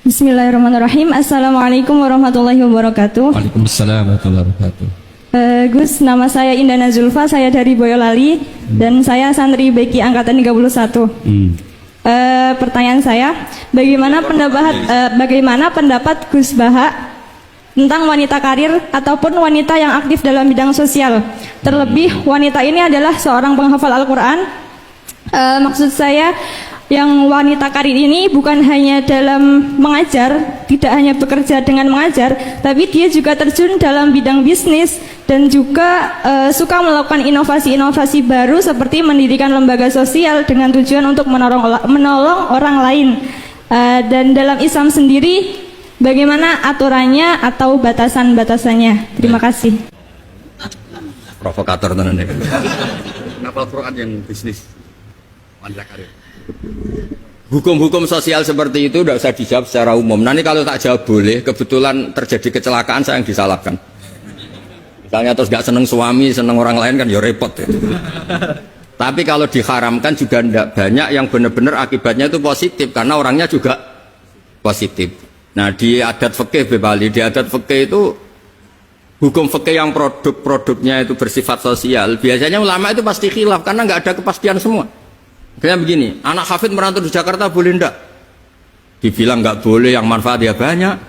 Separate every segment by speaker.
Speaker 1: Bismillahirrahmanirrahim. Assalamualaikum warahmatullahi wabarakatuh.
Speaker 2: Waalaikumsalam warahmatullahi wabarakatuh.
Speaker 1: Gus, nama saya Indana Zulfa, saya dari Boyolali dan saya santri BK angkatan 31. Pertanyaan saya, bagaimana pendapat Gus Baha tentang wanita karir ataupun wanita yang aktif dalam bidang sosial? Terlebih wanita ini adalah seorang penghafal Al-Quran. Maksud saya, yang wanita karir ini bukan hanya dalam mengajar, tidak hanya bekerja dengan mengajar, tapi dia juga terjun dalam bidang bisnis dan juga suka melakukan inovasi-inovasi baru seperti mendirikan lembaga sosial dengan tujuan untuk menolong orang lain. Dan dalam Islam sendiri, bagaimana aturannya atau batasan-batasannya? Terima kasih.
Speaker 3: Provokator tenan ya. Kenapa Al-Quran yang bisnis wanita karir? Hukum-hukum sosial seperti itu tidak usah dijawab secara umum. Nanti kalau tak jawab boleh, kebetulan terjadi kecelakaan saya yang disalahkan. Misalnya terus gak seneng suami, seneng orang lain kan ya repot ya. Tapi kalau diharamkan juga tidak banyak yang benar-benar akibatnya itu positif karena orangnya juga positif. Nah di adat fikih Bali, di adat fikih itu hukum fikih yang produknya itu bersifat sosial, biasanya ulama itu pasti khilaf karena nggak ada kepastian semua. Kayak begini, anak hafid merantau di Jakarta boleh ndak? Dibilang nggak boleh yang manfaat ya banyak,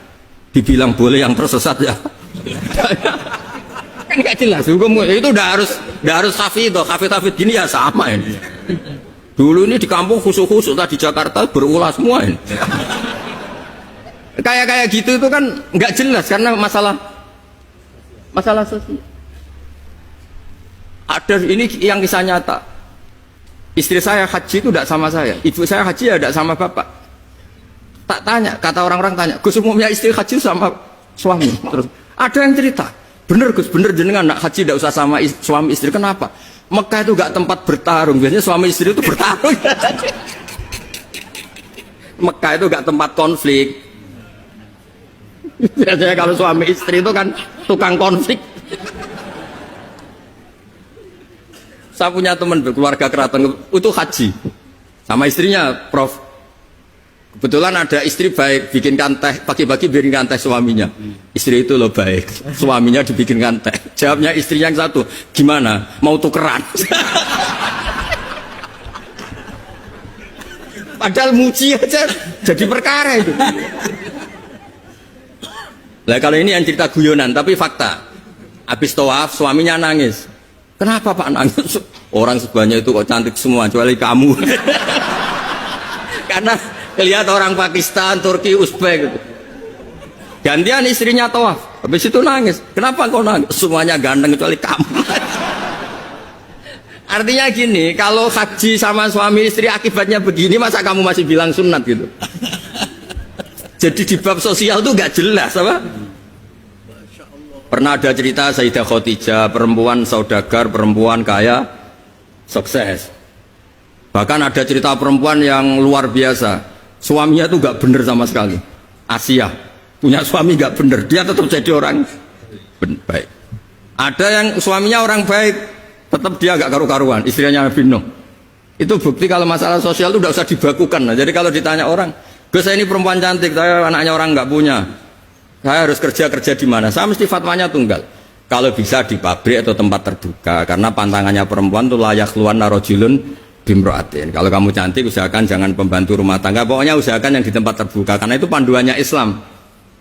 Speaker 3: dibilang boleh yang tersesat ya. Kan nggak jelas hukum itu udah harus hafid gini ya sama ini. Dulu ini di kampung khusus tadi di Jakarta berulah semua ini. Kayak gitu itu kan nggak jelas karena masalah sosial. Ada ini yang kisah nyata. Istri saya haji itu tidak sama saya, ibu saya haji ya tidak sama bapak. Tak tanya, kata orang-orang tanya, Gus umumnya istri haji sama suami. Terus ada yang cerita, bener Gus, bener jenengan nak haji tidak usah sama suami istri. Kenapa? Mekah itu gak tempat bertarung, biasanya suami istri itu bertarung. Mekah itu gak tempat konflik. Biasanya kalau suami istri itu kan tukang konflik. Saya punya teman berkeluarga keraton itu haji sama istrinya, Prof. Kebetulan ada istri baik, bikinkan teh pagi-pagi, bikinkan teh suaminya. Istri itu loh baik, suaminya dibikinkan teh. Jawabnya istri yang satu, gimana? Mau tukeran? Padahal muji aja jadi perkara itu. Nah kalau ini yang cerita guyonan, tapi fakta. Habis tawaf suaminya nangis. Kenapa Pak nangis? Orang sebanyak itu kok cantik semua, kecuali kamu. Karena lihat orang Pakistan, Turki, Uzbek gitu. Gantian istrinya tawaf, habis itu nangis. Kenapa kau nangis? Semuanya ganteng kecuali kamu. Artinya gini, kalau haji sama suami istri akibatnya begini, masa kamu masih bilang sunat gitu? Jadi di bab sosial tuh gak jelas apa? Pernah ada cerita Sayyidah Khadijah, perempuan saudagar, perempuan kaya, sukses. Bahkan ada cerita perempuan yang luar biasa, suaminya tuh gak bener sama sekali. Asia, punya suami gak bener, dia tetap jadi orang baik. Ada yang suaminya orang baik, tetap dia gak karu-karuan, istrinya Nabi Nuh. Itu bukti kalau masalah sosial itu udah usah dibakukan. Nah, jadi kalau ditanya orang, Gus saya ini perempuan cantik, saya anaknya orang gak punya, saya harus kerja di mana? Saya mesti fatwanya tunggal. Kalau bisa di pabrik atau tempat terbuka, karena pantangannya perempuan itu layak keluar narojulun bimroatin. Kalau kamu cantik, usahakan jangan pembantu rumah tangga. Pokoknya usahakan yang di tempat terbuka, karena itu panduannya Islam.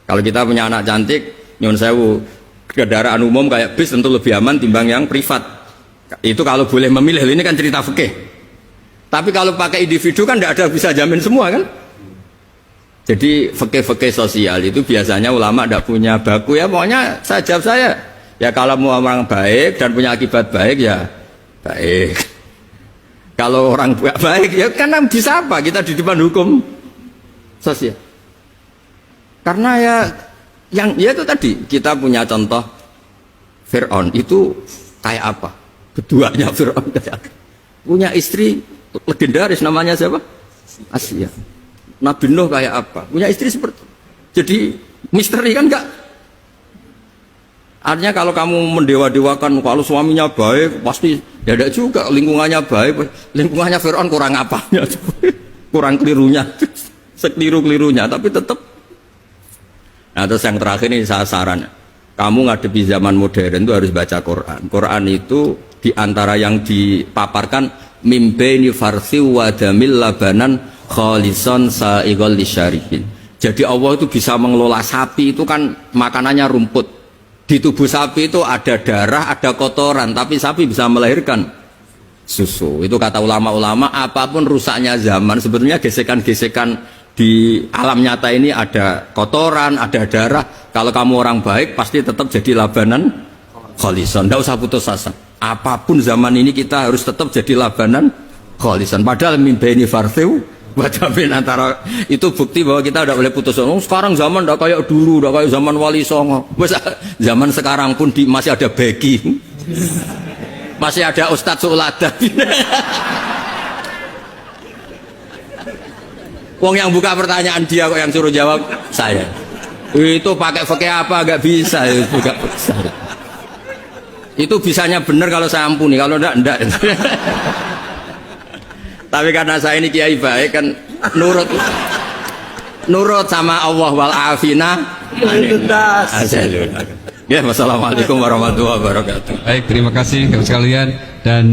Speaker 3: Kalau kita punya anak cantik, nyun sewu, kendaraan umum kayak bis tentu lebih aman timbang yang privat. Itu kalau boleh memilih. Ini kan cerita fikih. Tapi kalau pakai individu kan tidak ada bisa jamin semua kan. Jadi fikih-fikih sosial itu biasanya ulama tidak punya baku ya, pokoknya saya jawab saya ya kalau mau orang baik dan punya akibat baik ya baik. Kalau orang baik ya karena bisa apa kita di depan hukum sosial. Karena ya itu tadi kita punya contoh Fir'aun itu kayak apa? Keduanya Fir'aun kayak punya istri legendaris namanya siapa? Asia. Nabi Nuh kayak apa? Punya istri seperti jadi misteri kan enggak? Artinya kalau kamu mendewa-dewakan kalau suaminya baik pasti ya enggak juga, lingkungannya baik, lingkungannya Fir'aun kurang apanya? Kurang kelirunya, sekeliru-kelirunya, tapi tetap Nah terus yang terakhir ini saya saran, kamu ngadepi zaman modern itu harus baca Quran. Quran itu diantara yang dipaparkan mimbaini farsi wadamil labanan khalisan sa'iqal lisyaribin. Jadi Allah itu bisa mengelola sapi, itu kan makanannya rumput. Di tubuh sapi itu ada darah, ada kotoran, tapi sapi bisa melahirkan susu. Itu kata ulama-ulama, apapun rusaknya zaman, sebetulnya gesekan-gesekan di alam nyata ini ada kotoran, ada darah. Kalau kamu orang baik, pasti tetap jadi labanan khalisan. Tidak usah putus asa. Apapun zaman ini kita harus tetap jadi labanan khalisan. Padahal mimbaini farsiu wadamin antara itu bukti bahwa kita tidak boleh putus asa. Sekarang zaman tidak kayak dulu, tidak kayak zaman Wali Songo. Zaman sekarang pun masih ada begi, masih ada Ustadz Sulada. Wong yang buka pertanyaan dia kok yang suruh jawab saya. Itu pakai fikih apa nggak bisa juga. Itu bisanya benar kalau saya ampuni, kalau enggak. Tapi karena saya ini kiai baik kan nurut sama Allah wal afina. Ya, wassalamualaikum warahmatullahi wabarakatuh.
Speaker 2: Baik, terima kasih sekalian dan